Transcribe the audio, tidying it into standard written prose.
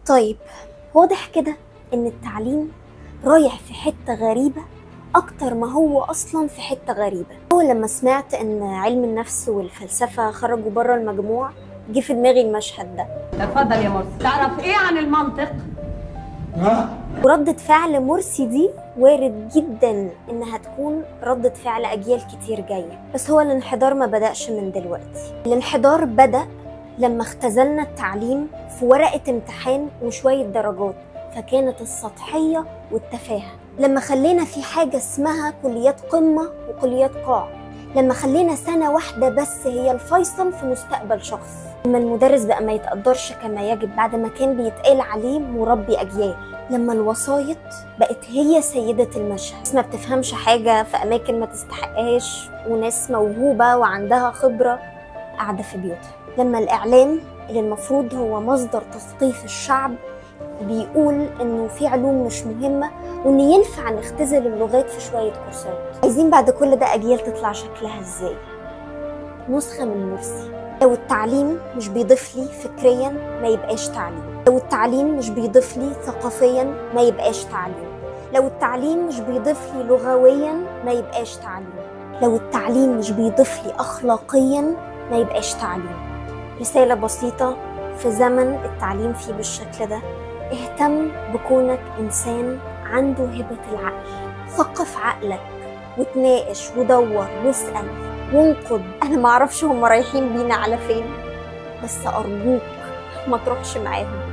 طيب، واضح كده ان التعليم رايح في حتة غريبة اكتر ما هو اصلا في حتة غريبة. اول لما سمعت ان علم النفس والفلسفة خرجوا بره المجموع جه في دماغي المشهد ده. اتفضل يا مرسي، تعرف ايه عن المنطق؟ وردة فعل مرسي دي وارد جدا انها تكون ردة فعل اجيال كتير جاية، بس هو الانحدار ما بدأش من دلوقتي. الانحدار بدأ لما اختزلنا التعليم في ورقة امتحان وشوية درجات، فكانت السطحية والتفاهة. لما خلينا في حاجة اسمها كليات قمة وكليات قاع، لما خلينا سنة واحدة بس هي الفيصل في مستقبل شخص، لما المدرس بقى ما يتقدرش كما يجب بعد ما كان بيتقال عليه مربي أجيال، لما الوسايط بقت هي سيدة المشهد، ناس ما بتفهمش حاجة في أماكن ما تستحقهاش، وناس موهوبة وعندها خبرة قاعدة في بيوتها، لما الإعلام اللي المفروض هو مصدر تثقيف الشعب بيقول إنه في علوم مش مهمة وإن ينفع نختزل اللغات في شوية كورسات. عايزين بعد كل ده أجيال تطلع شكلها إزاي؟ نسخة من مرسي. لو التعليم مش بيضيف لي فكريا ما يبقاش تعليم، لو التعليم مش بيضيف لي ثقافيا ما يبقاش تعليم، لو التعليم مش بيضيف لي لغويا ما يبقاش تعليم، لو التعليم مش بيضيف لي أخلاقيا ما يبقاش تعليم. رسالة بسيطة في زمن التعليم فيه بالشكل ده: اهتم بكونك إنسان عنده هبة العقل، ثقف عقلك وتناقش ودور واسأل وانقد. أنا معرفش هم رايحين بينا على فين، بس أرجوك ما تروحش معاهم.